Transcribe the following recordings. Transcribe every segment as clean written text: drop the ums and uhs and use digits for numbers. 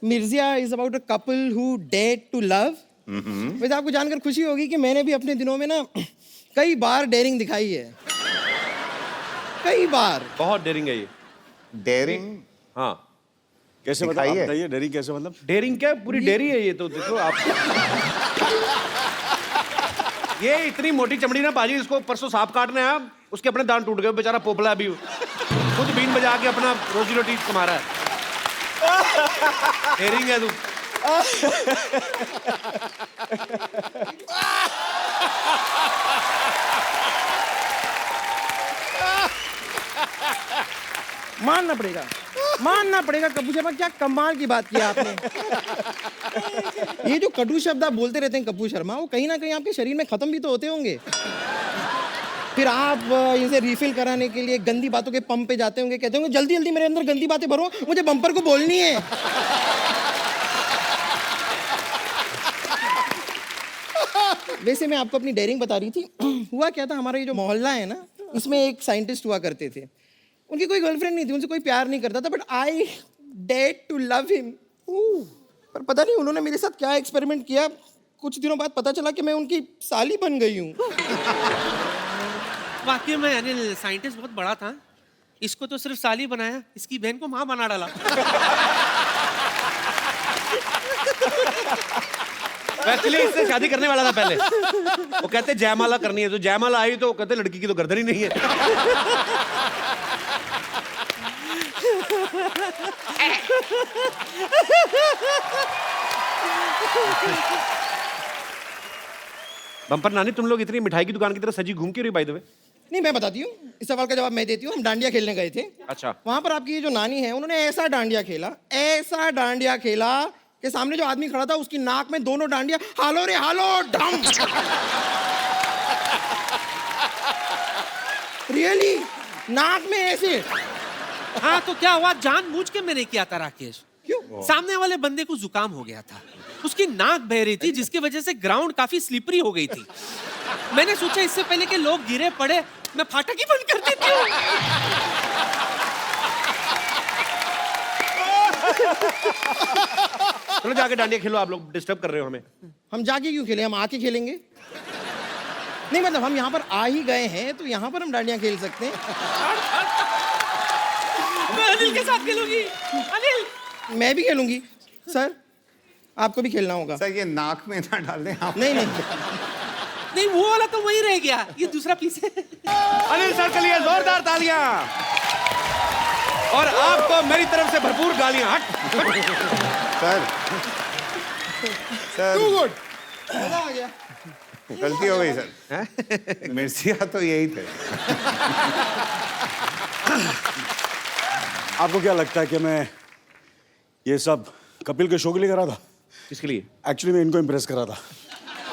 Mirzya is about a couple who dare to love. वैसे आपको जानकर खुशी होगी कि मैंने भी अपने दिनों में ना कई बार डेयरिंग दिखाई है, कई बार। बहुत डेयरिंग है ये। डेयरिंग? हाँ। कैसे मतलब आप बताइए, डेयरिंग कैसे मतलब? डेयरिंग क्या, पूरी डेयरी है ये तो। देखो आप ये इतनी मोटी चमड़ी ना बाजी, इसको परसों सांप काटने आया, उसके अपने दांत टूट गए, बेचारा पोपला अभी खुद बीन बजा के अपना रोजी रोटी कमा रहा है। डेयरिंग है तू। मानना पड़ेगा कपूर शर्मा, क्या कमाल की बात की आपने। ये जो कटु शब्द आप बोलते रहते हैं कपूर शर्मा, वो कहीं ना कहीं आपके शरीर में खत्म भी तो होते होंगे। फिर आप इसे रिफिल कराने के लिए गंदी बातों के पंप पे जाते होंगे, कहते होंगे जल्दी जल्दी मेरे अंदर गंदी बातें भरो, मुझे बम्पर को बोलनी है। वैसे मैं आपको अपनी डेयरिंग बता रही थी। हुआ क्या था, हमारा ये जो मोहल्ला है ना, इसमें एक साइंटिस्ट हुआ करते थे। उनकी कोई गर्लफ्रेंड नहीं थी, उनसे कोई प्यार नहीं करता था, but I dared to love him. पर पता नहीं उन्होंने मेरे साथ क्या एक्सपेरिमेंट किया, कुछ दिनों बाद पता चला कि मैं उनकी साली बन गई हूँ। वाकई में अनिल साइंटिस्ट बहुत बड़ा था। इसको तो सिर्फ साली बनाया, इसकी बहन को माँ बना डाला। एक्चुअली इससे शादी करने वाला था पहले। वो कहते जयमाला करनी है, तो जयमाला आई तो कहते लड़की की तो गर्दन ही नहीं है। बम्पर नानी, तुम लोग इतनी मिठाई की दुकान की तरह सजी घूम क्यों रही बाय द वे? नहीं, मैं बताती हूँ, इस सवाल का जवाब मैं देती हूँ। हम डांडिया खेलने गए थे। अच्छा। वहां पर आपकी ये जो नानी है, उन्होंने ऐसा डांडिया खेला कि सामने जो आदमी खड़ा था उसकी नाक में दोनों डांडिया हालो रे हालो डम। रियली नाक में ऐसे। हाँ तो क्या हुआ, जानबूझ के मैंने किया था राकेश। क्यों? सामने वाले बंदे को जुकाम हो गया था, उसकी नाक बह रही थी, जिसकी वजह से ग्राउंड काफी स्लिपरी हो गई थी। मैंने सोचा इससे पहले कि लोग गिरे पड़े, मैं फाटक ही बंद कर देती हूँ। चलो जाके डांडिया खेलो, आप लोग डिस्टर्ब कर रहे हो हमें। हम जाके क्यों खेलें, हम आके खेलेंगे। नहीं मतलब हम यहाँ पर आ ही गए हैं तो यहाँ पर हम डांडिया खेल सकते हैं। मैं अनिल के साथ खेलूंगी। अनिल, मैं भी खेलूंगी। सर आपको भी खेलना होगा। सर ये नाक में ना डाल दें आप। नहीं, नहीं वो वाला तो वही रह गया, ये दूसरा पीस है। अनिल सर के लिए जोरदार तालियां और आपको मेरी तरफ से भरपूर गालियां। हट। सर टू गुड, मजा आ गया। गलती हो गई सर। मिर्जिया तो यही थे। आपको क्या लगता है कि मैं ये सब कपिल के शो के लिए करा था? किसके लिए? एक्चुअली मैं इनको इम्प्रेस करा था।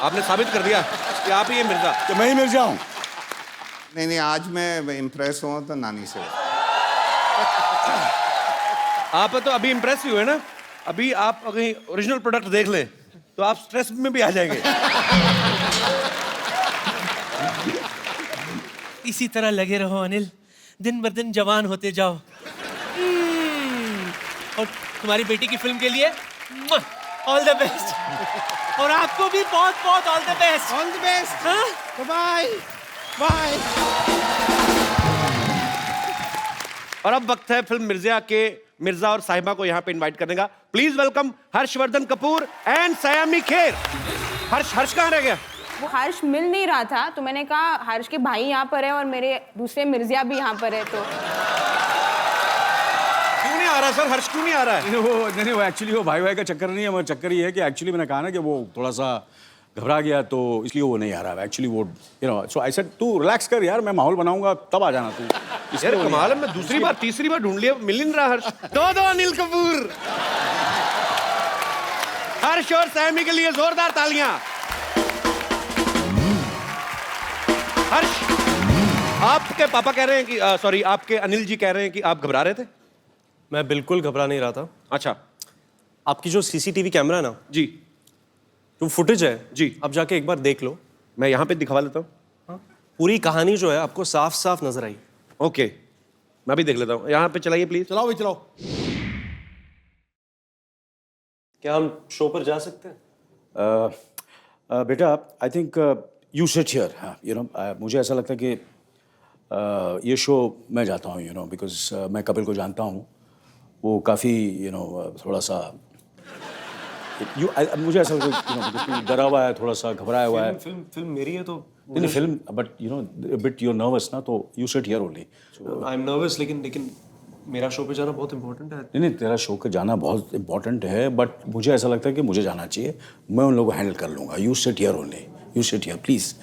आपने साबित कर दिया कि आप ही ये मिर्जा। कि मैं ही मिर्जा हूँ। नहीं, आज मैं इम्प्रेस हुआ तो नानी से। आप तो अभी इम्प्रेस ही हुए ना, अभी आप कहीं ओरिजिनल प्रोडक्ट देख लें तो आप स्ट्रेस में भी आ जाएंगे। इसी तरह लगे रहो अनिल, दिन ब दिन जवान होते जाओ। और तुम्हारी बेटी की फिल्म के लिए ऑल द बेस्ट। और आपको भी बहुत बहुत all the best. All the best. Bye bye. और अब वक्त है फिल्म मिर्जा के मिर्जा और साहिबा को यहाँ पे इनवाइट करने का। Please welcome Harshvardhan Kapoor and Saiyami Kher. Harsh कहाँ रह गया? वो हर्ष मिल नहीं रहा था तो मैंने कहा हर्ष के भाई यहाँ पर है और मेरे दूसरे मिर्जिया भी यहाँ पर है। तो क्यों नहीं आ रहा सर? हर्ष क्यों नहीं आ रहा है? नहीं वो एक्चुअली वो भाई का चक्कर नहीं है। मेरा चक्कर ये है कि एक्चुअली मैंने कहा ना कि वो थोड़ा सा घबरा गया तो इसलिए वो नहीं आ रहा है। एक्चुअली वो सो आई सेड तू रिलैक्स कर यार, मैं माहौल बनाऊंगा तब आ जाना तू। यार कमाल है, मैं दूसरी बार तीसरी बार ढूंढ लिया, मिल नहीं रहा हर्ष। दो अनिल कपूर। हर्ष और सैमी के लिए जोरदार तालियां। हर्ष, आपके पापा कह रहे हैं कि सॉरी आपके अनिल जी कह रहे हैं कि आप घबरा रहे थे। मैं बिल्कुल घबरा नहीं रहा था। अच्छा। आपकी जो सीसीटीवी कैमरा है ना जी, जो फुटेज है जी, आप जाके एक बार देख लो। मैं यहाँ पे दिखवा लेता हूँ। हाँ? पूरी कहानी जो है आपको साफ साफ नजर आई। ओके, मैं भी देख लेता हूँ। यहाँ पे चलाइए प्लीज। चलाओ भाई चलाओ। क्या हम शो पर जा सकते हैं? बेटा I think you sit here, हाँ यू नो मुझे ऐसा लगता है कि ये शो मैं जाता हूँ, यू नो, बिकॉज मैं कपिल को जानता हूँ, वो काफ़ी यू नो थोड़ा सा मुझे ऐसा लगता है, you know, डरा हुआ है, थोड़ा सा घबराया हुआ है। फिल्म मेरी है तो नहीं film, but you know bit you're nervous ना, तो you sit here only. I am nervous, लेकिन मेरा शो पे जाना बहुत इंपॉर्टेंट है। नहीं तेरा शो का जाना बहुत इंपॉर्टेंट है, बट मुझे ऐसा लगता है कि मुझे जाना चाहिए, मैं उन लोगों को हैंडल कर लूँगा। You sit here only, you sit here please,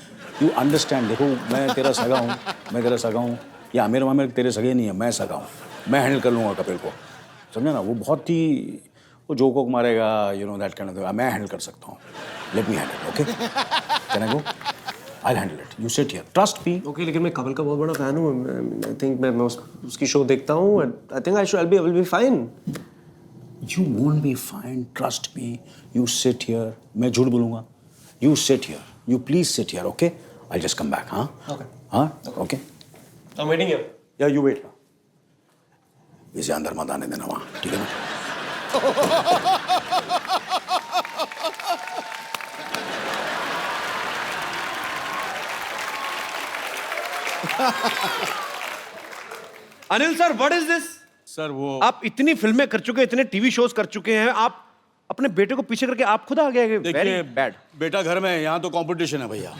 you understand. देखो मैं तेरा सगा हूँ, या मेरे मामे तेरे सगे नहीं है, मैं सगा हूँ, मैं हैंडल कर लूँगा कपिल को, समझा ना। वो बहुत ही वो जोक वोक मारेगा, you know that kind of, मैं हैंडल कर सकता हूँ। Let me handle, okay? Can I go? I handle it, you sit here, trust me. Okay, लेकिन मैं कपिल का बहुत बड़ा फैन हूँ। आई थिंक मैं उसकी शो देखता हूँ। I think I will be fine. You won't be fine, trust me. You sit here. मैं झूठ बोलूँगा? You sit here. You please sit here, okay? I'll just come back, हाँ? Okay. हाँ? Okay? I'm waiting here. Yeah, you wait. इसे अंदर मत आने देना वहाँ, ठीक है ना? Anil sir, what is this? Sir वो आप इतनी फिल्में कर चुके हैं, इतने टीवी शोज कर चुके हैं, आप अपने बेटे को पीछे करके आप खुद आ गए? वेरी देखिए बैड। बेटा घर में है, यहाँ तो कंपटीशन है भैया।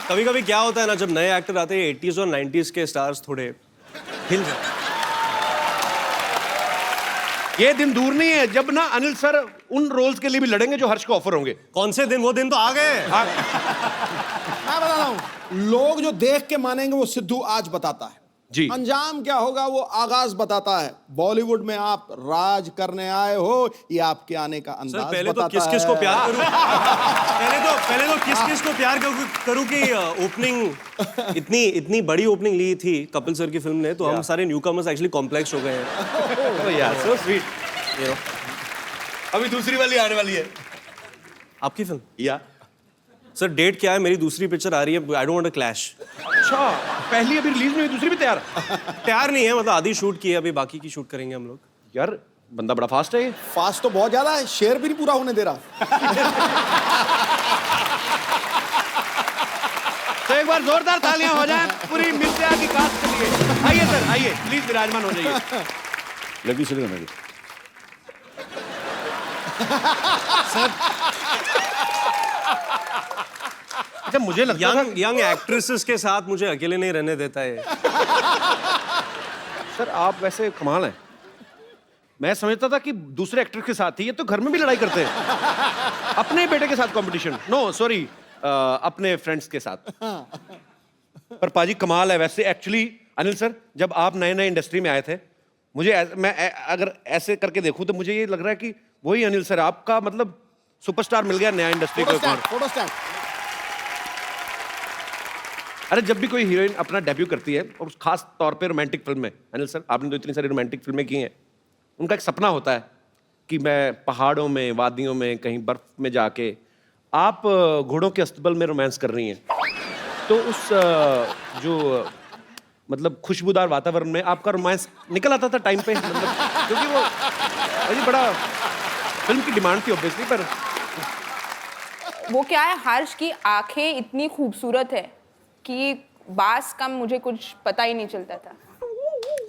कभी कभी क्या होता है ना, जब नए एक्टर आते हैं 80s और 90s के स्टार्स थोड़े हिल जाते हैं। ये दिन दूर नहीं है जब ना अनिल सर उन रोल्स के लिए भी लड़ेंगे जो हर्ष को ऑफर होंगे। कौन से दिन? वो दिन तो आ गए। मैं बता रहा हूँ, लोग जो देख के मानेंगे वो सिद्धू आज बताता है जी। अंजाम क्या होगा वो आगाज बताता है। बॉलीवुड में आप राज करने आए हो, ये आपके आने का सर अंदाज पहले तो बताता किस किस को है। प्यार करूं? पहले तो किस किस को प्यार करूं कि ओपनिंग इतनी बड़ी ओपनिंग ली थी कपिल सर की फिल्म ने, तो हम सारे न्यूकमर्स एक्चुअली कॉम्प्लेक्स हो गए हैं। Oh यार, so sweet। अभी दूसरी वाली आने वाली है। आपकी फिल्म? या सर डेट क्या है? मेरी दूसरी पिक्चर आ रही है, I don't want to clash. अच्छा, पहली अभी रिलीज नहीं हुई, दूसरी भी तैयार? तैयार नहीं है, मतलब आधी शूट की है, अभी बाकी की शूट करेंगे हम लोग। यार बंदा बड़ा फास्ट है ये। फास्ट तो बहुत ज्यादा है, शेर भी नहीं पूरा होने दे रहा। तो एक बार जोरदार तालियां हो जाएं पूरी मिर्जा की कास्ट के लिए। आइए सर, आइए प्लीज विराजमान हो जाइए। लड़की चली मेरी। अच्छा, मुझे लगता था यंग एक्ट्रेसेस के साथ मुझे अकेले नहीं रहने देता है। सर आप वैसे कमाल हैं। मैं समझता था कि दूसरे एक्टर के साथ ही, ये तो घर में भी लड़ाई करते हैं। अपने बेटे के साथ कंपटीशन, नो सॉरी, अपने फ्रेंड्स के साथ। पर पाजी कमाल है वैसे। एक्चुअली अनिल सर, जब आप नए नए इंडस्ट्री में आए थे, मैं अगर ऐसे करके देखूं तो मुझे ये लग रहा है कि वही अनिल सर, आपका मतलब सुपरस्टार मिल गया नया इंडस्ट्री को। Photo stand. अरे जब भी कोई हीरोइन अपना डेब्यू करती है, और खास तौर पे रोमांटिक फिल्म में, अनिल सर आपने तो इतनी सारी रोमांटिक फिल्में की हैं, उनका एक सपना होता है कि मैं पहाड़ों में, वादियों में, कहीं बर्फ में जाके, आप घोड़ों के अस्तबल में रोमांस कर रही हैं, तो उस जो मतलब खुशबूदार वातावरण में आपका रोमांस निकल आता था टाइम पे, मतलब क्योंकि वो अजी बड़ा फिल्म की डिमांड थी ऑब्वियसली। पर वो क्या है, हर्ष की आंखें इतनी खूबसूरत है कि बास कम मुझे कुछ पता ही नहीं चलता था।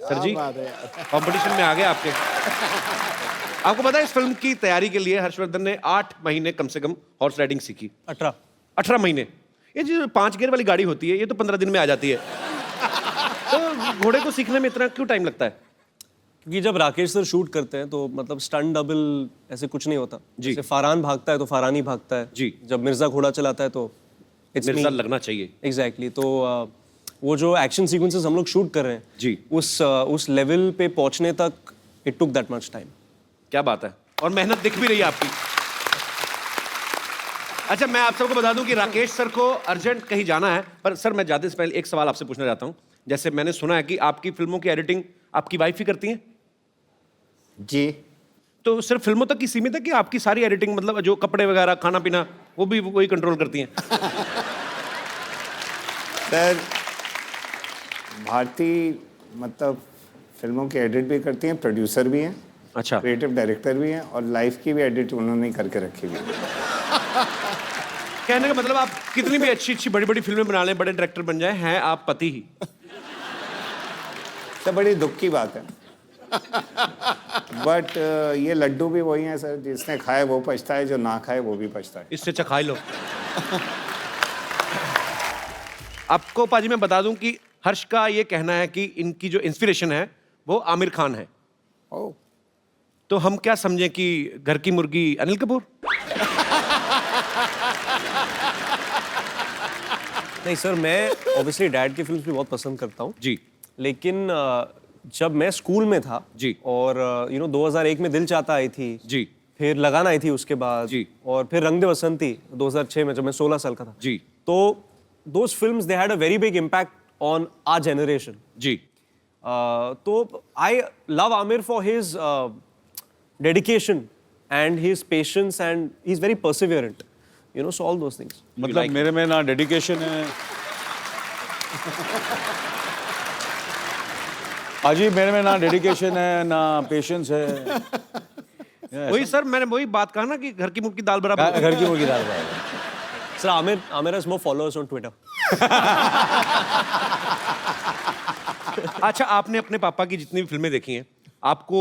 सर जी कंपटीशन में आ गए आपके। आपको पता है इस फिल्म की तैयारी के लिए हर्षवर्धन ने 8 महीने कम से कम हॉर्स राइडिंग सीखी। 18 महीने। ये जो 5 गियर वाली गाड़ी होती है, ये तो 15 दिन में आ जाती है। तो घोड़े को सीखने में इतना क्यों टाइम लगता है? क्योंकि जब राकेश सर शूट करते हैं तो मतलब स्टंट डबल ऐसे कुछ नहीं होता जी। जैसे फरहान भागता है तो फरहान ही भागता है जी। जब मिर्जा घोड़ा चलाता है तो मिर्जा लगना चाहिए। एग्जैक्टली। तो वो जो एक्शन सीक्वेंसेस हम लोग शूट कर रहे हैं जी, उस लेवल पे पहुंचने तक it took that much time. क्या बात है, और मेहनत दिख भी रही है आपकी। अच्छा, मैं आप सबको बता दूं कि राकेश सर को अर्जेंट कहीं जाना है, पर सर मैं जाते से पहले एक सवाल आपसे पूछना चाहता हूं। जैसे मैंने सुना है कि आपकी फिल्मों की एडिटिंग आपकी वाइफ ही करती हैं? जी। तो सिर्फ फिल्मों तक ही सीमित है कि आपकी सारी एडिटिंग, मतलब जो कपड़े वगैरह, खाना पीना, वो भी वही कंट्रोल करती हैं? सर भारती मतलब फिल्मों की एडिट भी करती हैं, प्रोड्यूसर भी हैं, अच्छा। क्रिएटिव डायरेक्टर भी हैं और लाइफ की भी एडिट उन्होंने ही करके रखी हुई है। कहने का मतलब आप कितनी भी अच्छी अच्छी बड़ी बड़ी फिल्में बना लें, बड़े डायरेक्टर बन जाए, हैं आप पति ही। तो बड़ी दुख की बात है। बट ये लड्डू भी वही हैं सर, जिसने खाए वो पछता है, जो ना खाए वो भी पछता है। इससे चखाई लो। आपको पाजी मैं बता दूं कि हर्ष का ये कहना है कि इनकी जो इंस्पिरेशन है वो आमिर खान है। ओह, तो हम क्या समझें कि घर की मुर्गी अनिल कपूर? नहीं सर, मैं ऑब्वियसली डैड की फिल्म भी बहुत पसंद करता हूँ, जी लेकिन जब मैं स्कूल में था जी, और 2001 में दिल चाहता आई थी जी, फिर लगान आई थी उसके बाद जी, और फिर रंग दे बसंती 2006 में जब मैं 16 साल का था जी, तो those films they had a very big impact on our generation. जी। तो I love Aamir for his dedication and his patience and he is very perseverant, so all those things. मतलब मेरे में ना डेडिकेशन है अजी, मेरे में ना डेडिकेशन है ना पेशेंस है। वही सर, मैंने वही बात कहा ना कि घर की मुर्गी दाल बराबर। घर की मुर्गी दाल बराबर। Sir Aamir has more followers on Twitter. अच्छा, आपने अपने पापा की जितनी भी फिल्में देखी हैं, आपको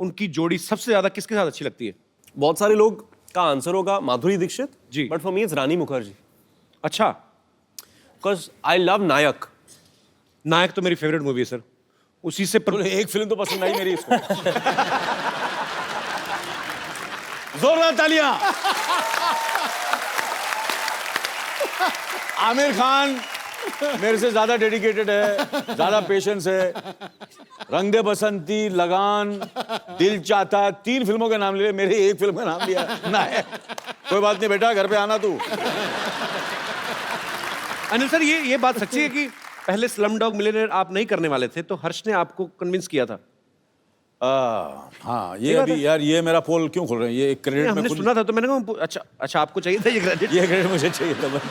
उनकी जोड़ी सबसे ज्यादा किसके साथ अच्छी लगती है? बहुत सारे लोग का आंसर होगा माधुरी दीक्षित जी, बट फॉर मी इट्स रानी मुखर्जी। अच्छा, बिकॉज आई लव नायक। नायक तो मेरी फेवरेट मूवी है सर, उसी से एक फिल्म तो पसंद आई मेरी इसको। जोरदार तालियां। आमिर खान मेरे से ज्यादा डेडिकेटेड है, ज्यादा पेशेंस है। रंग दे बसंती, लगान, दिल चाहता, 3 फिल्मों के नाम ले, मेरे एक फिल्म का नाम लिया ना है। कोई बात नहीं बेटा, घर पे आना तू। अनिल सर, ये बात सच्ची है कि पहले स्लम डॉग मिलियनेयर आप नहीं करने वाले थे, तो हर्ष ने आपको कन्विंस किया था? हाँ, ये अभी यार, ये मेरा पोल क्यों खोल रहे हैं? ये एक क्रेडिट हमने सुना था तो मैंने कहा अच्छा आपको चाहिए था ये क्रेडिट? ये क्रेडिट मुझे चाहिए था बस।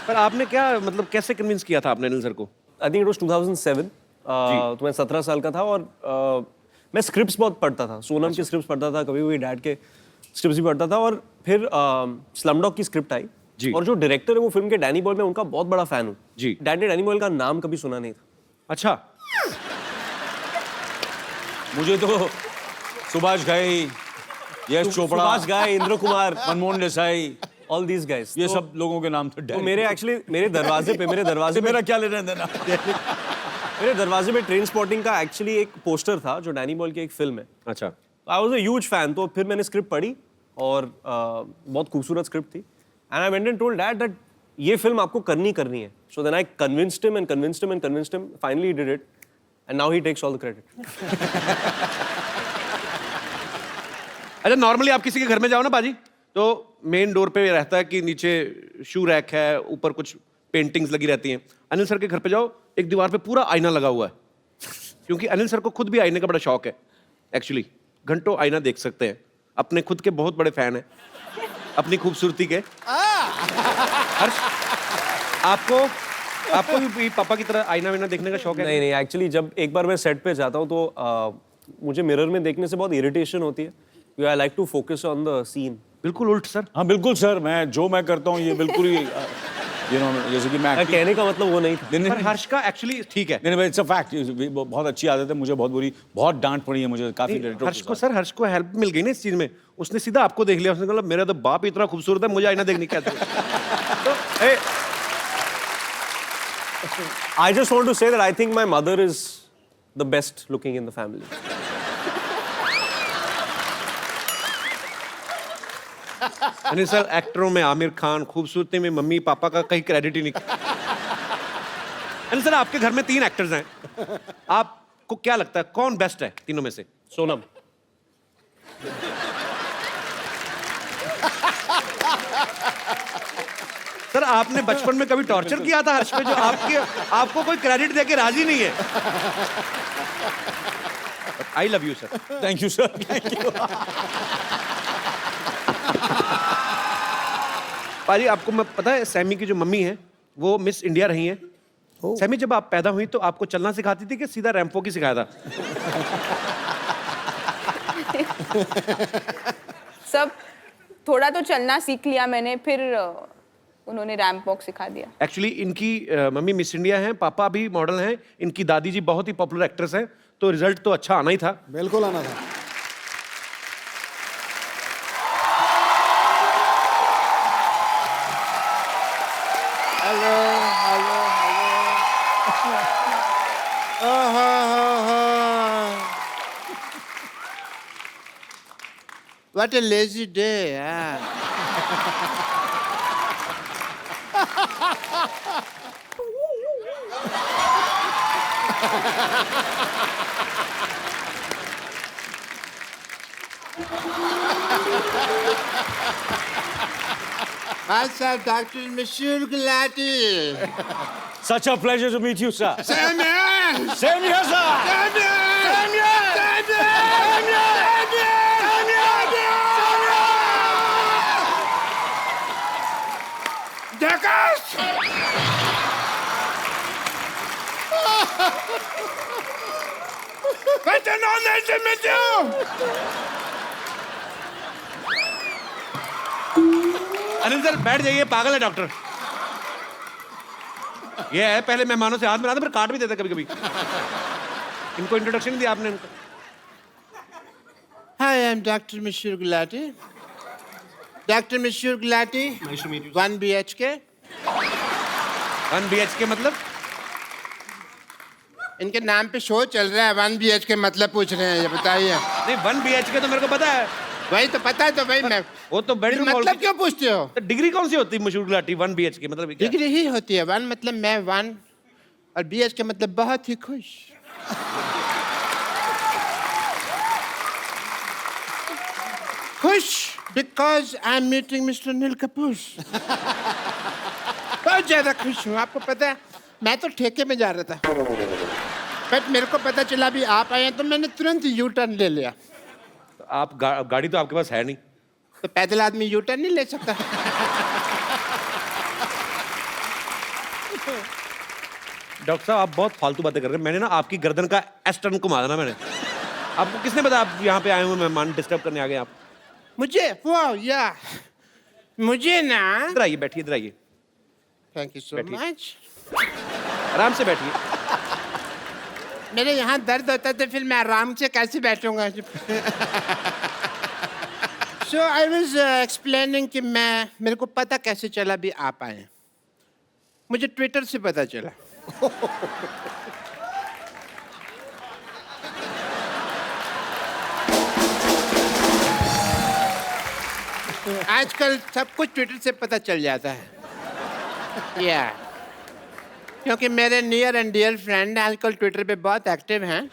पर आपने क्या मतलब कैसे कन्विंस किया था आपने अनिल सर को? I think it was 2007। तो मैं 17 साल का था और मैं स्क्रिप्ट्स बहुत पढ़ता था, सोनम की स्क्रिप्ट्स पढ़ता था, कभी कभी डैड के स्क्रिप्ट्स भी पढ़ता था। और फिर स्लमडॉग की स्क्रिप्ट आई जी, और जो डायरेक्टर है वो फिल्म के डैनी बॉयल, मैं उनका बहुत बड़ा फैन हूँ जी। डैड ने डैनी बॉयल का नाम कभी सुना नहीं था। अच्छा। मुझे तो सुभाष घाई, यश चोपड़ा, सुभाष घाई, Indra Kumar, Manmohan Desai, all these guys, ये सब लोगों के नाम थे। तो मेरे दरवाजे पे मेरा क्या लेना देना? मेरे दरवाजे पे ट्रेन स्पॉटिंग का एक्चुअली एक पोस्टर था जो डैनी बॉयल की एक फिल्म है। अच्छा। I was a huge fan. तो फिर मैंने स्क्रिप्ट पढ़ी और बहुत खूबसूरत स्क्रिप्ट थी and I went and told dad that ये फिल्म आपको करनी है। So then I convinced him, finally he did it and now he takes all the credit. अच्छा, नॉर्मली आप किसी के घर में जाओ ना बाजी, तो मेन डोर पे रहता है कि नीचे शू रैक है, ऊपर कुछ पेंटिंग्स लगी रहती हैं। अनिल सर के घर पे जाओ, एक दीवार पे पूरा आईना लगा हुआ है, क्योंकि अनिल सर को खुद भी आईने का बड़ा शौक है। एक्चुअली घंटों आईना देख सकते हैं, अपने खुद के बहुत बड़े फैन हैं अपनी खूबसूरती के। हर्ष, आपको भी पापा की तरह आईना वाईना देखने का शौक है? नहीं, एक्चुअली जब एक बार मैं सेट पे जाता हूँ तो मुझे मिरर में देखने से बहुत इरिटेशन होती है। I like to focus on the scene. बिल्कुल उल्ट सर। हाँ बिल्कुल सर, मैं करता हूँ ये बिल्कुल ही जैसे कि मैं कहने का मतलब वो नहीं था। पर हर्ष का एक्चुअली ठीक है। नहीं, इट्स अ फैक्ट, बहुत अच्छी आदत है मुझे, बहुत डांट पड़ी है मुझे काफी डायरेक्टर। हर्ष को हेल्प मिल गई ना इस चीज में, उसने सीधा आपको देख लिया, उसने कहा मेरा तो बाप इतना खूबसूरत है, मुझे आईना देखने क्या I just want to say that I think my mother is the best looking in the family. Anil sir, एक्टरों में आमिर खान, खूबसूरती में मम्मी पापा का कहीं क्रेडिट ही नहीं। अनिल सर, आपके घर में 3 एक्टर्स हैं, आपको क्या लगता है कौन बेस्ट है तीनों में से? सोनम। सर, आपने बचपन में कभी टॉर्चर किया था हर्ष पे, जो आपको कोई क्रेडिट देके राजी नहीं है? I love you sir. Thank you sir, thank you. पाजी, आपको मैं पता है सैमी की जो मम्मी है वो मिस इंडिया रही हैं। सैमी, जब आप पैदा हुई तो आपको चलना सिखाती थी कि सीधा रैंपो की सिखाया था? सब थोड़ा तो चलना सीख लिया मैंने, फिर उन्होंने रैंप वॉक सिखा दिया। एक्चुअली इनकी मम्मी मिस इंडिया हैं, पापा भी मॉडल हैं, इनकी दादी जी बहुत ही पॉपुलर एक्ट्रेस हैं, तो रिजल्ट तो अच्छा आना ही था। बिल्कुल आना था। Hello hello hello. What a lazy day, yeah. Hi, sir, Dr. Monsieur Gulati. Such a pleasure to meet you, sir. Same here. Same here, sir. Same here. Same here. Same here. Same here. Jackass! Such an honor to meet you. Anil sir बैठ जाइए, पागल है doctor. ये है पहले मेहमानों से हाथ मिलाते फिर काट भी देते कभी कभी। इनको इंट्रोडक्शन नहीं दिया आपने इनको। Hi, I'm Dr. Monsieur Gulati. Dr. Monsieur Gulati. Nice to meet you. 1 BHK. 1 BHK मतलब? इनके नाम पे शो चल रहा है, 1 BHK मतलब पूछ रहे हैं, ये बताइए। नहीं 1 BHK तो मेरे को पता है। वही तो पता है, तो भाई मैं वो तो बेडरूम मतलब क्यों पूछते हो? तो डिग्री कौन सी होती है मशहूर गुलाटी 1 BHK मतलब क्या? डिग्री ही होती है। 1 मतलब मैं 1 और BHK मतलब बहुत ही खुश। खुश because I am meeting mister Neil Kapoor. बहुत ज्यादा खुश हूँ। आपको पता है मैं तो ठेके में जा रहा था, बट मेरे को पता चला भी आप आए हैं, तो मैंने तुरंत यू टर्न ले लिया। आप गाड़ी तो आपके पास है नहीं, तो पैदल आदमी यू टर्न नहीं ले सकता। डॉक्टर साहब आप बहुत फालतू बातें कर रहे हैं। मैंने ना आपकी गर्दन का एस टर्न को मारा ना मैंने। आपको किसने बताया आप यहाँ पे आए हुए मेहमान डिस्टर्ब करने आ गए आप? मुझे वाह या मुझे ना, इधर आइए, बैठिए, इधर आइए, थैंक यू सो बैठिए। मच। आराम से बैठिए। मेरे यहाँ दर्द होता है तो फिर मैं आराम से कैसे बैठूंगा? सो आई वाज एक्सप्लेनिंग कि मेरे को पता कैसे चला भी आप आए। मुझे ट्विटर से पता चला। आजकल सब कुछ ट्विटर से पता चल जाता है। या क्योंकि मेरे नियर एंड डियर फ्रेंड आजकल ट्विटर पे बहुत एक्टिव हैं।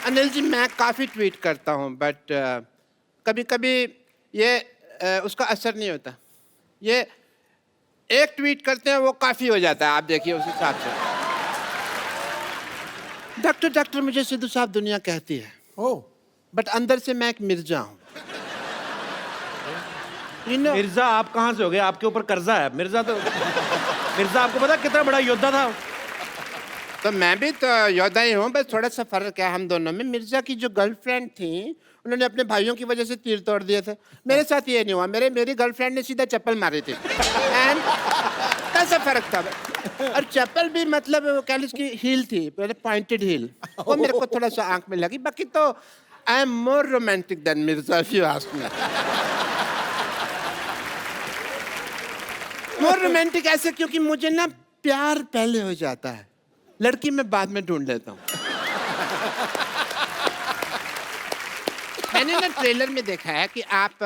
अनिल जी मैं काफ़ी ट्वीट करता हूँ, बट कभी कभी ये उसका असर नहीं होता। ये एक ट्वीट करते हैं वो काफ़ी हो जाता है। आप देखिए उस हिसाब से। डॉक्टर मुझे सिद्धू साहब दुनिया कहती है, ओह, बट अंदर से मैं एक मिर्जा हूँ। You know, मिर्जा आप कहाँ से हो गए? आपके ऊपर कर्जा है। मिर्जा आपको पता कितना बड़ा योद्धा था? तो मैं भी तो योद्धा ही हूँ, बस थोड़ा सा फर्क है हम दोनों में। मिर्जा की जो गर्लफ्रेंड थी उन्होंने अपने भाइयों की वजह से तीर तोड़ दिए थे। मेरे साथ ये नहीं हुआ। मेरी गर्लफ्रेंड ने सीधा चप्पल मारी थी। एंड कैसा फर्क था? और चप्पल भी मतलब कह लीजिए उसकी हील थी, पॉइंटेड हील, वो मेरे को थोड़ा सा आंख में लगी। बाकी तो I am more romantic than Mirza if you ask me. More romantic ऐसे क्योंकि मुझे ना प्यार पहले हो जाता है, लड़की मैं बाद में ढूंढ लेता हूँ। मैंने ना ट्रेलर में देखा है कि आप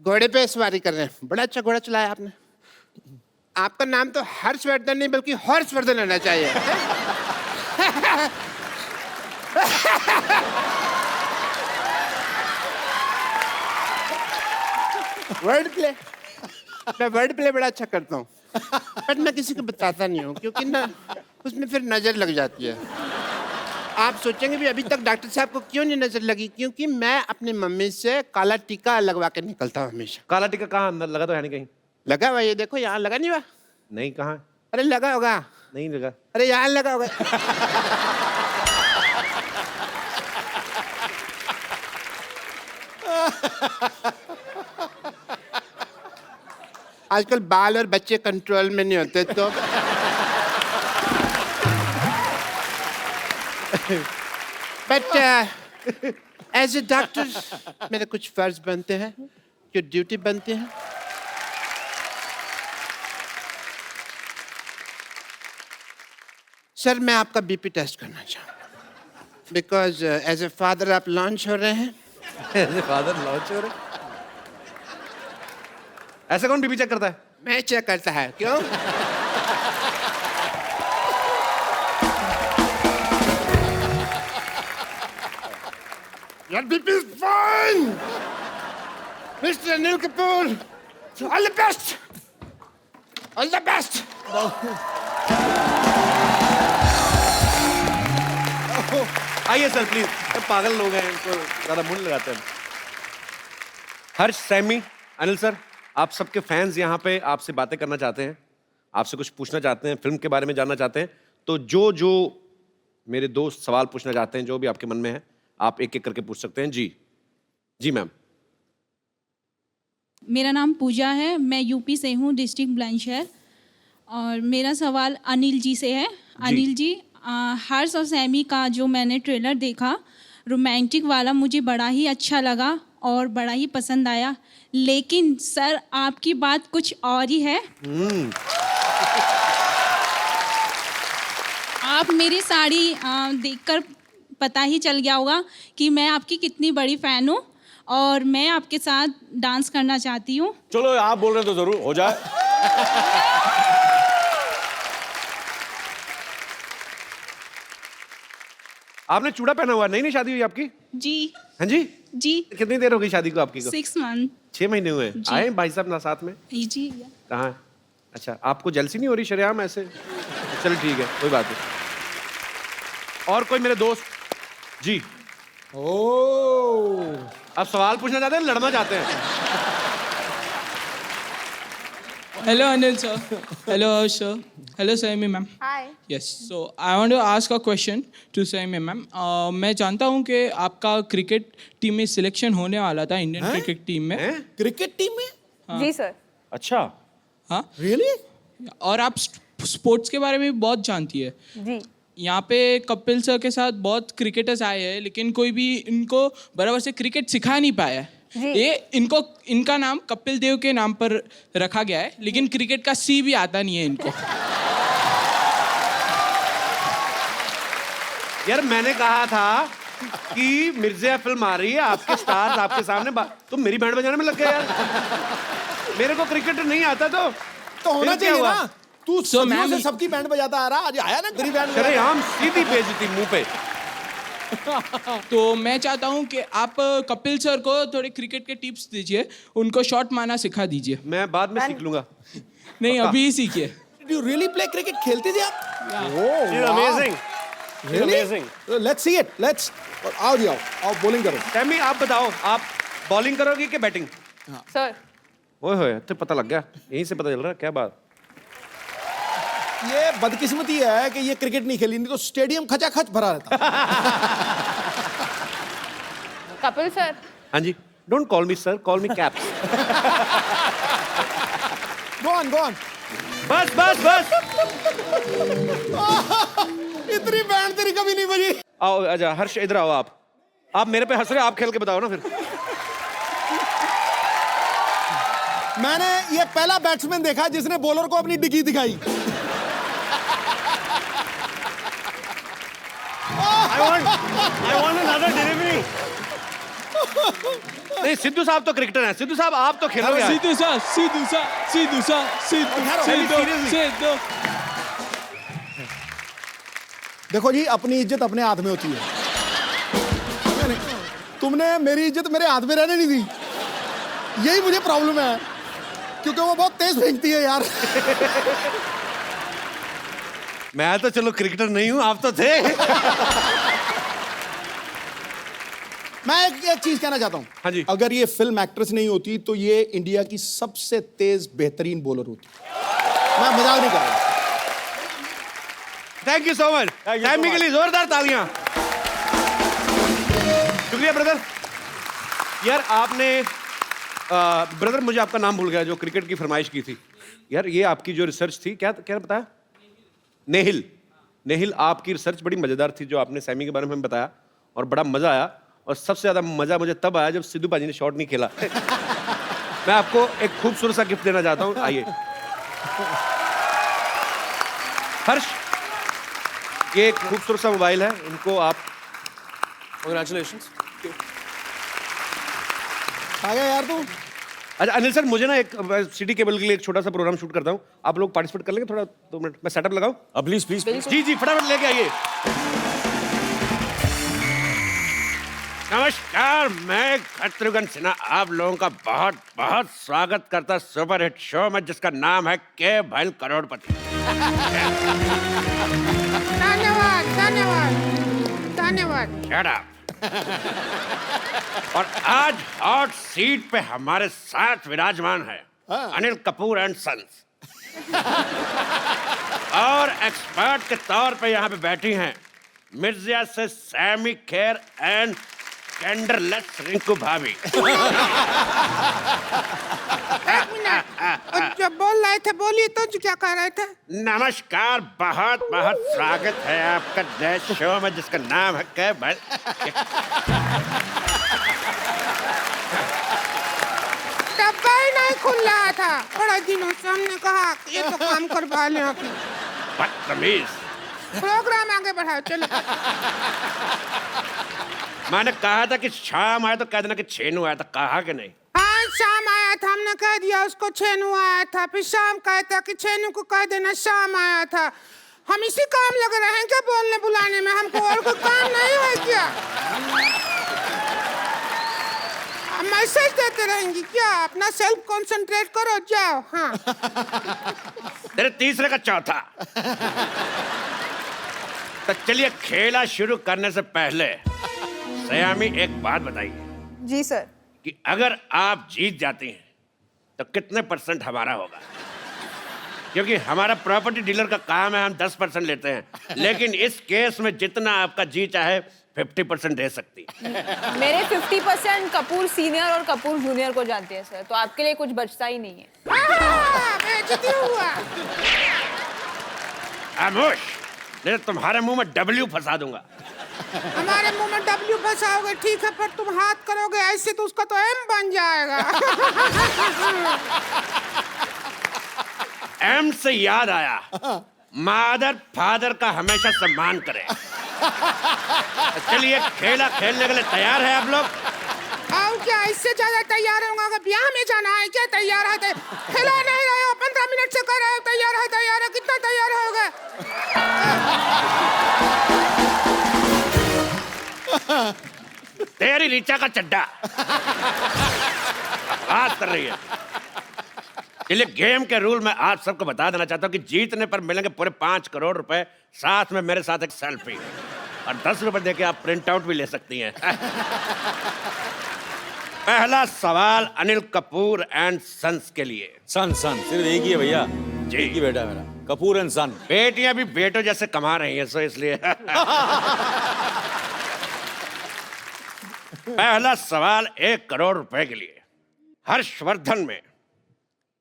घोड़े पे सवारी कर रहे हैं। बड़ा अच्छा घोड़ा चलाया आपने। आपका नाम तो हर्षवर्धन नहीं बल्कि हॉर्सवर्धन होना चाहिए। वर्ड प्ले, मैं वर्ड प्ले बड़ा अच्छा करता हूँ, बट मैं किसी को बताता नहीं हूँ क्योंकि ना उसमें फिर नजर लग जाती है। आप सोचेंगे भी अभी तक डॉक्टर साहब को क्यों नहीं नजर लगी? क्योंकि मैं अपनी मम्मी से काला टीका लगवा के निकलता हूँ हमेशा। काला टीका कहाँ? अंदर लगा तो है नहीं कहीं? लगा हुआ, ये देखो यहाँ लगा नहीं हुआ। नहीं, कहाँ? अरे लगा होगा। नहीं लगा। अरे यहाँ लगा होगा। आजकल बाल और बच्चे कंट्रोल में नहीं होते तो बट एज ए डॉक्टर मेरे कुछ फर्ज बनते हैं, जो ड्यूटी बनते हैं। सर मैं आपका बीपी टेस्ट करना चाहूँगा बिकॉज एज ए फादर आप लॉन्च हो रहे हैं। फादर लॉन्च हो रहे। ऐसा कौन बीपी चेक करता है? मैं चेक करता है। क्यों? Your BP is fine, Mr. Anil Kapoor. All the best. All the best. आइए सर प्लीज। पागल लोग हैं, इनको ज्यादा मुंह लगाते हैं। हर्ष, सैमी, अनिल सर, आप सबके फैंस यहाँ पे आपसे बातें करना चाहते हैं, आपसे कुछ पूछना चाहते हैं, फिल्म के बारे में जानना चाहते हैं। तो जो मेरे दोस्त सवाल पूछना चाहते हैं, जो भी आपके मन में है, आप एक एक करके पूछ सकते हैं। जी मैम। मेरा नाम पूजा है, मैं यूपी से हूँ, डिस्ट्रिक्ट बुलंदशहर। और मेरा सवाल अनिल जी से है। अनिल जी, हर्ष और सैमी का जो मैंने ट्रेलर देखा रोमांटिक वाला, मुझे बड़ा ही अच्छा लगा और बड़ा ही पसंद आया, लेकिन सर आपकी बात कुछ और ही है। आप मेरी साड़ी देखकर पता ही चल गया होगा कि मैं आपकी कितनी बड़ी फ़ैन हूँ और मैं आपके साथ डांस करना चाहती हूँ। चलो आप बोल रहे हैं तो जरूर हो जाए। आपने चूड़ा पहना हुआ, नहीं शादी हुई आपकी? जी। हाँ जी जी। कितनी देर हो गई शादी को आपकी को? 6 मंथ। 6 महीने हुए। आए भाई साहब ना साथ में? जी। कहाँ? अच्छा, आपको जेलसी नहीं हो रही शरेआम ऐसे? चलो ठीक है, कोई बात नहीं। और कोई मेरे दोस्त? जी। अब सवाल पूछना चाहते हैं, लड़ना चाहते हैं? Hello Anil sir. Hello Harsh sir. Hello Saimi ma'am. Hi. Yes. So I want to ask a question to Saimi ma'am. मैं जानता हूँ कि आपका क्रिकेट टीम में सिलेक्शन होने वाला था, इंडियन क्रिकेट टीम में। क्रिकेट टीम में? जी सर। अच्छा। हाँ। Really? और आप स्पोर्ट्स के बारे में भी बहुत जानती है। जी। यहाँ पे कपिल सर के साथ बहुत क्रिकेटर्स आए हैं, लेकिन कोई भी इनको बराबर से क्रिकेट सिखा नहीं पाया है। ये इनका नाम कपिल देव के नाम पर रखा गया है, लेकिन क्रिकेट का सी भी आता नहीं है इनको। यार मैंने कहा था कि मिर्जा फिल्म आ रही है, आपके स्टार्स आपके सामने, तुम मेरी बैंड बजाने में लग गए यार। मेरे को क्रिकेट नहीं आता तो होना चाहिए ना। तू मैम से सबकी बैंड बजाता आ रहा, आज आया ना तेरी बैंड। अरे हम सीधी बेइज्जती मुंह पे। तो मैं चाहता हूँ कि आप कपिल सर को थोड़े क्रिकेट के टिप्स दीजिए, उनको शॉट मारना सिखा दीजिए। मैं बाद में सीख लूंगा। नहीं, अभी ही सीखिए। Did you really play cricket? खेलती थी आप? She's amazing. She's amazing. Let's see it. Let's. आओ जी आओ bowling करो। सैमी आप बताओ, आप बॉलिंग करोगे कि बैटिंग? सर। ओए होए, तो पता लग गया, यहीं से पता चल रहा है। क्या बात? ये बदकिस्मती है कि ये क्रिकेट नहीं खेली, नहीं तो स्टेडियम खचाखच भरा रहता। कपिल सर। हाँ जी। Don't call me sir, call me caps. Go on. बस बस बस। इतनी बैंड तेरी कभी नहीं बजी। आओ आजा हर्ष, इधर आओ। आप मेरे पे हंस रहे हो, आप खेल के बताओ ना फिर। मैंने ये पहला बैट्समैन देखा जिसने बॉलर को अपनी डिग्गी दिखाई। I want another delivery. नहीं, सिद्धू साहब तो क्रिकेटर हैं। सिद्धू साहब आप तो खेलोगे यार। सिद्धू। देखो जी, अपनी इज्जत अपने हाथ में होती है। तुमने मेरी इज्जत मेरे हाथ में रहने नहीं दी, यही मुझे प्रॉब्लम है, क्योंकि वो बहुत तेज फेंकती है यार। मैं तो चलो क्रिकेटर नहीं हूं, आप तो थे। मैं एक चीज कहना चाहता हूं। हाँ जी। अगर ये फिल्म एक्ट्रेस नहीं होती तो ये इंडिया की सबसे तेज बेहतरीन बॉलर होती। मैं मजाक नहीं कर रहा। Thank you so much. Saiyami के लिए जोरदार तालियां। शुक्रिया ब्रदर। यार आपने ब्रदर मुझे आपका नाम भूल गया जो क्रिकेट की फरमाइश की थी यार ये आपकी जो रिसर्च थी क्या क्या बताया नेहिल नेहिल आपकी रिसर्च बड़ी मजेदार थी जो आपने सैमी के बारे में बताया और बड़ा मजा आया और सबसे ज्यादा मजा मुझे तब आया जब सिद्धू पाजी ने शॉट नहीं खेला मैं आपको एक खूबसूरत सा गिफ्ट देना चाहता हूं आइए हर्ष ये एक खूबसूरत सा मोबाइल है इनको आप Congratulations. आ गया यार तू। अच्छा अनिल सर मुझे ना एक सिटी केबल के लिए एक छोटा सा प्रोग्राम शूट करता हूँ आप लोग पार्टिसिपेट कर लेंगे थोड़ा 2 मिनट मैं सेटअप लगाऊं प्लीज प्लीज जी जी फटाफट लेके आइए नमस्कार मैं शत्रुघ्न सिन्हा आप लोगों का बहुत बहुत स्वागत करता सुपर हिट शो में जिसका नाम है के भैल करोड़पति धन्यवाद धन्यवाद धन्यवाद Shut up. और आज हॉट सीट पे हमारे साथ विराजमान है अनिल कपूर एंड सन्स और एक्सपर्ट के तौर पे यहाँ पे बैठी हैं मिर्जिया से सैमी खेर एंड कैंडरलेस रिंकू भाभी एक मिनट जब बोल रहे थे बोलिए तो क्या कह रहे थे नमस्कार बहुत बहुत स्वागत है आपका नए शो में जिसका नाम है के भैल डब्बा ही नहीं खुल रहा था बड़ा दिनों से हमने कहा ये तो काम करवा लें अपने बदतमीज प्रोग्राम आगे बढ़ाओ चलो मैंने कहा था कि शाम आया तो कह देना कि छेनू आया था कहा कि नहीं हाँ शाम आया था हमने कह दिया उसको छेनू आया था फिर शाम कहता कि छेनू को कह देना शाम आया था हम इसी काम लगे रहे हैं क्या बोलने बुलाने में हमको और कोई काम नहीं है क्या मैसेज देते रहेंगी क्या अपना सेल्फ कंसंट्रेट करो जाओ हाँ तेरे तीसरे का चौथा तो चलिए खेला शुरू करने से पहले सयामी एक बात बताइए जी सर कि अगर आप जीत जाती हैं तो कितने % हमारा होगा क्योंकि हमारा प्रॉपर्टी डीलर का काम है हम 10% लेते हैं लेकिन इस केस में जितना आपका जी चाहे 50% दे सकती है मेरे 50% कपूर सीनियर और कपूर जूनियर को जानते हैं सर तो आपके लिए कुछ बचता ही नहीं है बेइज्जती हुआ खामोश नहीं तो तुम्हारे मुंह में W फंसा दूंगा हमारे मुंह में W फंसाओगे ठीक है पर तुम हाथ करोगे ऐसे तो उसका तो M बन जाएगा M से याद आया मादर फादर का हमेशा सम्मान करें चलिए खेला खेलने के लिए तैयार है आप लोग आओ क्या इससे ज्यादा तैयार होगा अगर ब्याह में जाना है क्या तैयार है खिला नहीं रहे हो 15 मिनट से कर रहे हो तैयार है कितना तैयार होगा तेरी रीचा का चड्डा बात कर रही है चलिए गेम के रूल मैं आप सबको बता देना चाहता हूँ कि जीतने पर मिलेंगे पूरे 5 करोड़ रुपए साथ में मेरे साथ एक सेल्फी और 10 रुपए देके आप प्रिंट आउट भी ले सकती हैं पहला सवाल अनिल कपूर एंड सन्स के लिए सन सिर्फ एक ही है भैया जी। एक ही बेटा है मेरा कपूर एंड सन बेटियां भी बेटों जैसे कमा रही हैं सो इसलिए पहला सवाल 1 करोड़ रुपए के लिए हर्षवर्धन में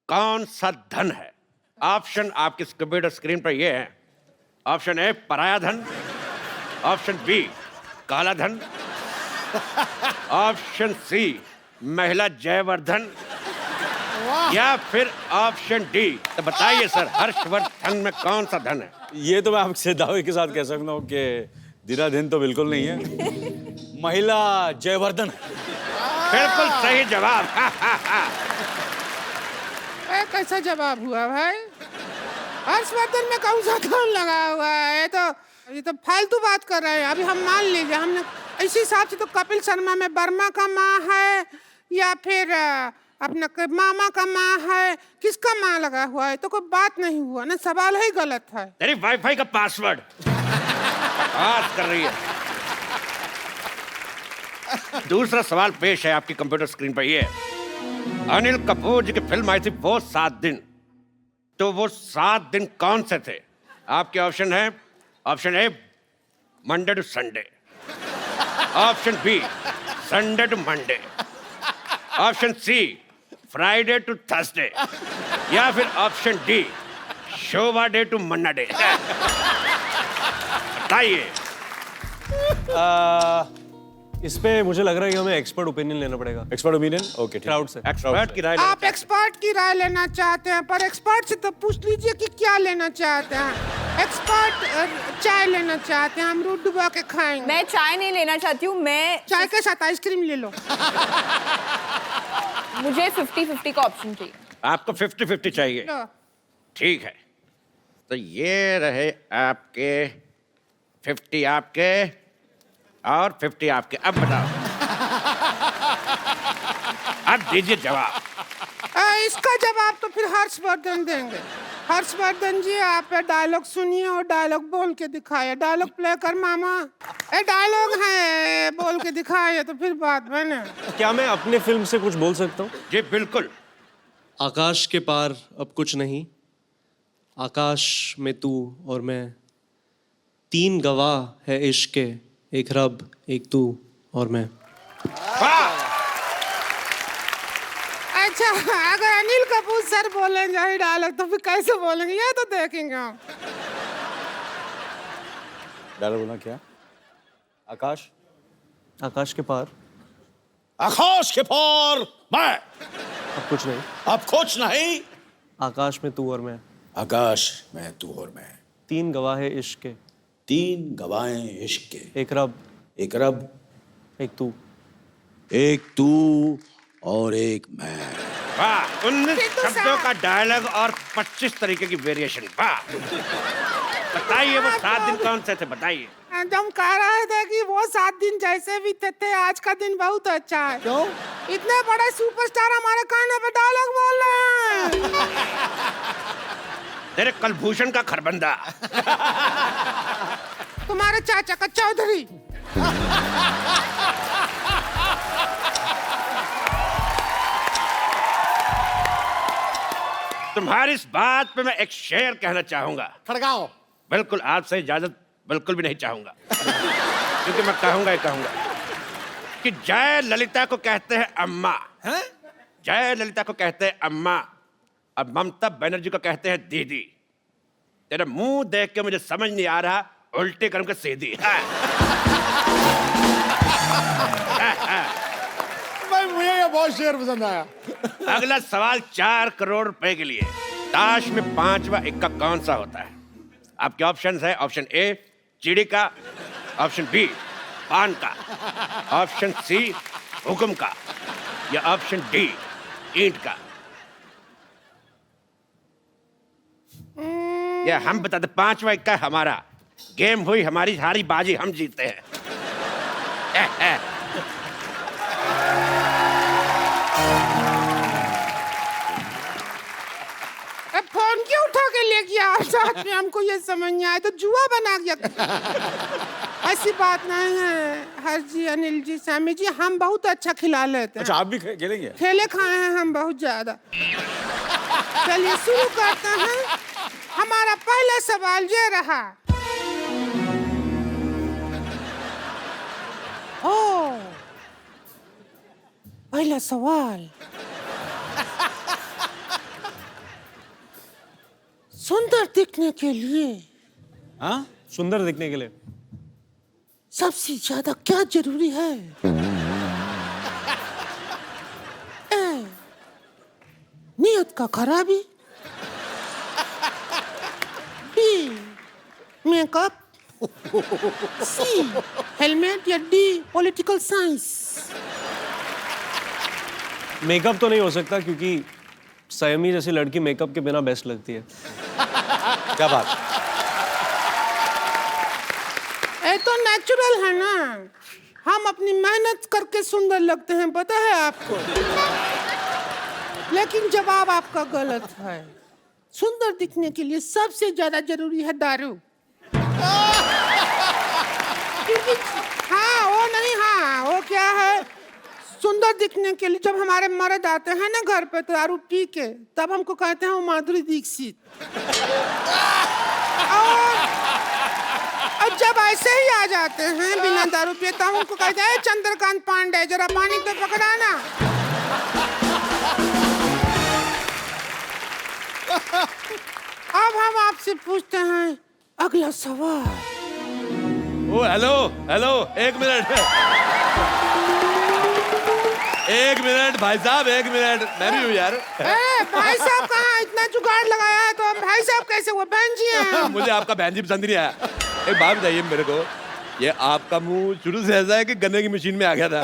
कौन सा धन है ऑप्शन आपकी कंप्यूटर स्क्रीन पर ये है ऑप्शन ए पराया धन ऑप्शन बी काला धन ऑप्शन सी महिला जयवर्धन या फिर ऑप्शन डी तो बताइए सर हर्षवर्धन में कौन सा धन है ये तो मैं आपसे दावे के साथ कह सकता हूँ कि दिन तो बिल्कुल नहीं है महिला जयवर्धन बिल्कुल सही जवाब कैसा जवाब हुआ भाई हर्षवर्धन में कौन सा धन लगा हुआ है ये तो फालतू बात कर रहे हैं अभी हम मान लीजिए हमने इसी हिसाब से तो कपिल शर्मा में वर्मा का माँ है या फिर अपना मामा का माँ है किसका माँ लगा हुआ है तो कोई बात नहीं हुआ ना सवाल ही गलत है तेरी वाईफाई का पासवर्ड बात कर रही है दूसरा सवाल पेश है आपकी कंप्यूटर स्क्रीन पर ये अनिल कपूर जी की फिल्म आई थी वो 7 दिन तो वो 7 दिन कौन से थे आपके ऑप्शन है option A Monday to Sunday option B Sunday to Monday option C Friday to Thursday, या फिर option D Shobha De to Manna Dey. बताइए। इस पे मुझे लग रहा है कि हमें एक्सपर्ट ओपिनियन लेना पड़ेगा, एक्सपर्ट ओपिनियन, ओके, क्राउड से। एक्सपर्ट की राय आप एक्सपर्ट की राय लेना चाहते हैं, पर एक्सपर्ट से तो पूछ लीजिए कि क्या लेना चाहते हैं। एक्सपर्ट चाय लेना चाहते हैं, अमरूद डुबा के खाएंगे। मैं चाय नहीं लेना चाहती हूँ, मैं चाय के साथ आइसक्रीम ले लो। मुझे 50-50 का ऑप्शन चाहिए। आपको 50-50 चाहिए? लो। ठीक है, तो ये रहे आपके 50 आपके और 50 आपके। अब बताओ, अब दीजिए जवाब। इसका जवाब तो फिर हर्षवर्धन देंगे। हर्षवर्धन जी, आप डायलॉग सुनिए और डायलॉग बोल के दिखाइए। डायलॉग प्ले कर मामा। डायलॉग है, बोल के दिखाइए तो फिर बात बने। क्या मैं अपने फिल्म से कुछ बोल सकता हूँ? जी बिल्कुल। आकाश के पार अब कुछ नहीं, आकाश में तू और मैं, 3 गवाह है इश्क के, एक रब, एक तू और मैं। अच्छा, अगर अनिल कपूर सर बोलेंगे यही डायलॉग तो फिर कैसे बोलेंगे, ये तो देखेंगे हम। डायलॉग बोलना क्या? आकाश, आकाश के पार आकाश के पार मैं, अब कुछ नहीं, अब कुछ नहीं, आकाश में तू और मैं, आकाश में तू और मैं, 3 गवाह है इश्क के, 3 गवाहें इश्क के, एक रब, एक रब, एक तू, एक तू और एक मैं। वाह, 19 शब्दों का डायलॉग और 25 तरीके की वेरिएशन। वाह, बताइए वो 7 दिन कौन से थे, बताइए। हम कह रहे थे कि वो 7 दिन जैसे भी थे, आज का दिन बहुत अच्छा है। क्यों? इतने बड़े सुपरस्टार हमारे कान पे डायलॉग बोल रहे हैं। तेरे कलभूषण का खरबंदा। तुम्हारे चाचा का चौधरी। तुम्हारी इस बात पे मैं एक शेर कहना चाहूंगा। खड़गाओ। बिल्कुल, आपसे इजाजत बिल्कुल भी नहीं चाहूंगा, क्योंकि मैं कहूंगा ही कहूंगा कि जय ललिता को कहते हैं अम्मा, जय ललिता को कहते हैं अम्मा, और ममता बनर्जी को कहते हैं दीदी। तेरा मुंह देख के मुझे समझ नहीं आ रहा, उल्टे कर्म के सीधी। भाई मुझे ये बहुत शेर पसंद आया। अगला सवाल 4 करोड़ रुपए के लिए। ताश में 5वां इक्का कौन सा होता है? आपके ऑप्शंस है, ऑप्शन ए चिड़ी का, ऑप्शन बी पान का, ऑप्शन सी हुक्म का, या ऑप्शन डी ईंट का। या हम बताते 5वां इक्का हमारा, गेम हुई हमारी, हारी बाजी हम जीते हैं। फोन क्यों उठा के ले गया साथ में? हमको ये समझ नहीं आया, तो जुआ बना गया। ऐसी बात नहीं है हर जी, अनिल जी, सैमी जी, हम बहुत अच्छा खिला लेते हैं। अच्छा, आप भी खेलेंगे? खेले खाए हैं हम बहुत ज्यादा। चलिए शुरू करते हैं। हमारा पहला सवाल ये रहा। ओ, पहला सवाल, सुंदर दिखने के लिए, हाँ, सुंदर दिखने के लिए सबसे ज्यादा क्या जरूरी है? ए, नियत का खराबी, बी मेकअप, सी हेलमेट, या डी पॉलिटिकल साइंस। मेकअप तो नहीं हो सकता, क्योंकि सयमी जैसी लड़की मेकअप के बिना बेस्ट लगती है। क्या बात? ये तो नेचुरल है ना, हम अपनी मेहनत करके सुंदर लगते हैं, पता है आपको। लेकिन जवाब आपका गलत है। सुंदर दिखने के लिए सबसे ज्यादा जरूरी है दारू। क्योंकि हाँ, वो नहीं, हाँ, वो क्या है, सुंदर दिखने के लिए जब हमारे मर्द आते हैं ना घर पे दारू पी के, तब हमको कहते हैं वो माधुरी दीक्षित। और जब ऐसे ही आ जाते हैं बिना दारू पिए, तब हमको कहते हैं चंद्रकांत पांडे, जरा पानी पे पकड़ाना। अब हम आपसे पूछते हैं अगला सवाल। ओ हेलो हेलो, एक मिनट भाई साहब, एक मिनट, मैं भी हूँ यार। भाई साहब कहाँ, इतना जुगाड़ लगाया है तो हम भाई साहब कैसे हुए, बहन जी हैं। मुझे आपका बहन जी पसंद नहीं आया। एक बात बताइए मेरे को, ये आपका मुंह शुरू से ऐसा है कि गन्ने की मशीन में आ गया था?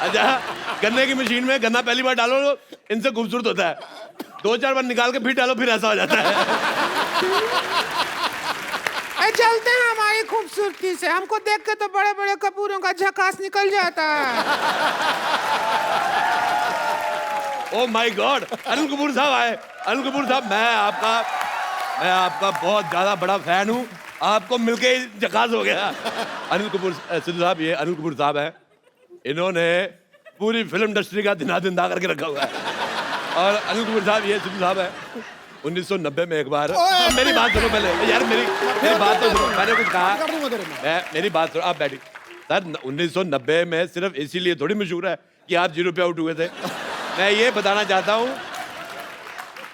अच्छा, गन्ने की मशीन में गन्ना पहली बार डालो इनसे खूबसूरत होता है, 2-4 बार निकाल के फिर डालो फिर ऐसा हो जाता है। चलते हैं हमारी खूबसूरती से, हमको देख के तो बड़े बड़े कपूरों का झकास निकल जाता है। Oh my God, Anil Kapoor साहब आए। अनिल कपूर साहब, मैं आपका बहुत ज्यादा बड़ा फैन हूँ, आपको मिलके ही झकास हो गया। अनिल कपूर सिद्धू साहब, ये अनिल कपूर साहब हैं, इन्होंने पूरी फिल्म इंडस्ट्री का दिना करके रखा हुआ है। और अनिल कपूर साहब, ये सिद्धू साहब है, 1990 में एक बार, मेरी बात सुनो पहले यार, मेरी बात तो सुनो, मैंने कुछ कहा, मेरी बात सुनो, आप बैठिए। सर 1990 में सिर्फ इसीलिए थोड़ी मशहूर है कि आप 0 पे आउट हुए थे। मैं ये बताना चाहता हूँ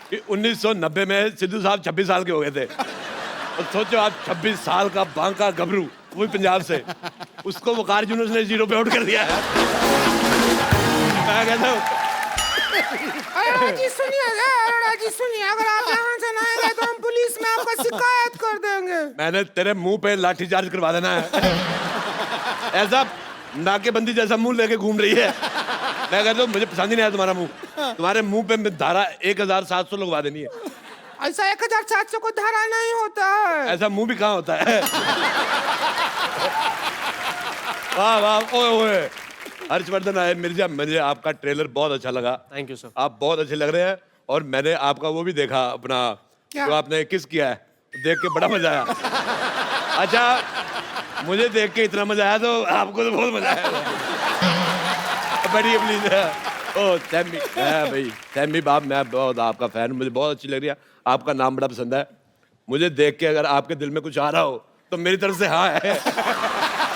कि 1990 में सिद्धू साहब 26 साल के हो गए थे। और सोचो आप 26 साल का बांका गबरू, वो भी पंजाब से, उसको वकार यूनुस ने 0 पे आउट कर दिया है। मैं कहता हूँ अरोड़ा जी सुनिए, अगर आप यहाँ से ना आएंगे तो हम पुलिस में आपको शिकायत कर देंगे। मैंने तेरे मुंह पे लाठीचार्ज करवा देना है। ऐसा नाकेबंदी जैसा मुंह लेके घूम रही है। मैं कहता हूँ मुझे पसंद ही नहीं आया तुम्हारा मुंह, तुम्हारे मुंह पे धारा 1700 लगवा देनी है। ऐसा 1700 को धारा नहीं होता है। ऐसा मुंह भी कहाँ होता है? वाह वाह, ओए ओए, हर्षवर्धन आए मिर्जा, मुझे आपका ट्रेलर बहुत अच्छा लगा। Thank you sir. आप बहुत अच्छे लग रहे हैं, और मैंने आपका वो भी देखा अपना, जो आपने किस किया है, देख के बड़ा मजा आया। अच्छा, मुझे देख के इतना मजा आया तो आपको तो बहुत मजा आया। बैठिए प्लीज। ओ सैमी, भाई सैमी बाप, मैं बहुत आपका फैन, मुझे बहुत अच्छी लग रही है, आपका नाम बड़ा पसंद है। मुझे देख के अगर आपके दिल में कुछ आ रहा हो तो मेरी तरफ से हाँ है।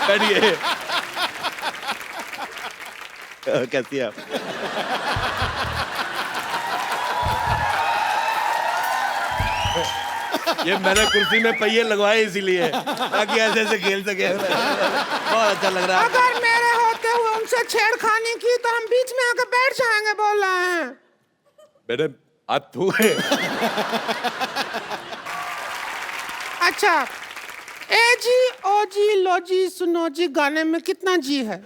बैठिए। कैसी है आप? ये मैंने कुर्सी में पहिए लगवाए इसीलिए, ताकि ऐसे ऐसे खेल सके। बहुत अच्छा लग रहा है। अगर मेरे होते हुए उनसे छेड़खानी की तो हम बीच में आके बैठ जाएंगे, बोल रहे हैं। मेरे आप तू है। अच्छा, ए जी ओ जी लो जी सुनो जी गाने में कितना जी है?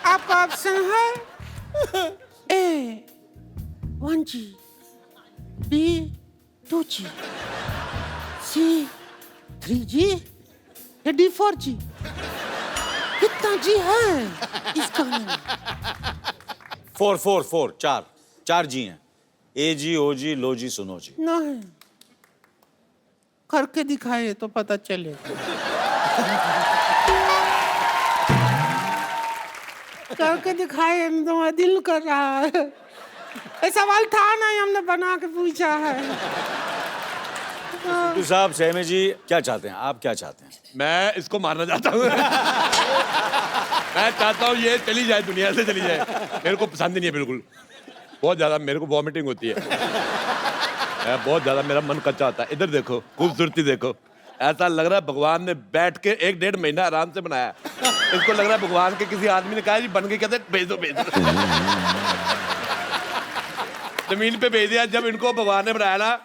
आपका ऑप्शन है ए 1G, B 2G, C 3G या D 4G? कितना जी है इस गाने में? 4 4 जी हैं। ए जी, ओ जी, लो जी, सुनो जी। नहीं, करके दिखाए तो पता चलेगा। करके दिखाए तो दिल कर रहा है। ये सवाल था नहीं, हमने बना के पूछा है। सिद्धू साहब, सहमी जी क्या चाहते हैं? आप क्या चाहते हैं? मैं इसको मारना चाहता हूँ। मैं चाहता हूँ ये चली जाए, दुनिया से चली जाए। मेरे को पसंद ही नहीं है बिल्कुल, बहुत ज्यादा मेरे को वॉमिटिंग होती है। बहुत ज्यादा मेरा मन कच्चा होता है। इधर देखो, खूबसूरती देखो, ऐसा लग रहा है भगवान ने बैठ के 1-1.5 महीना आराम से बनाया। इसको लग रहा है भगवान के किसी आदमी ने कहा जी बन के, कहते भेज दो भेज दो। जमीन पे भेज दिया। जब इनको भगवान ने बनाया ना,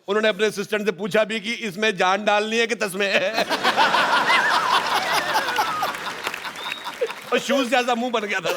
उन्होंने अपने असिस्टेंट से पूछा भी कि इसमें जान डालनी है कि तस्में है। और शूज जैसा मुंह बन गया था।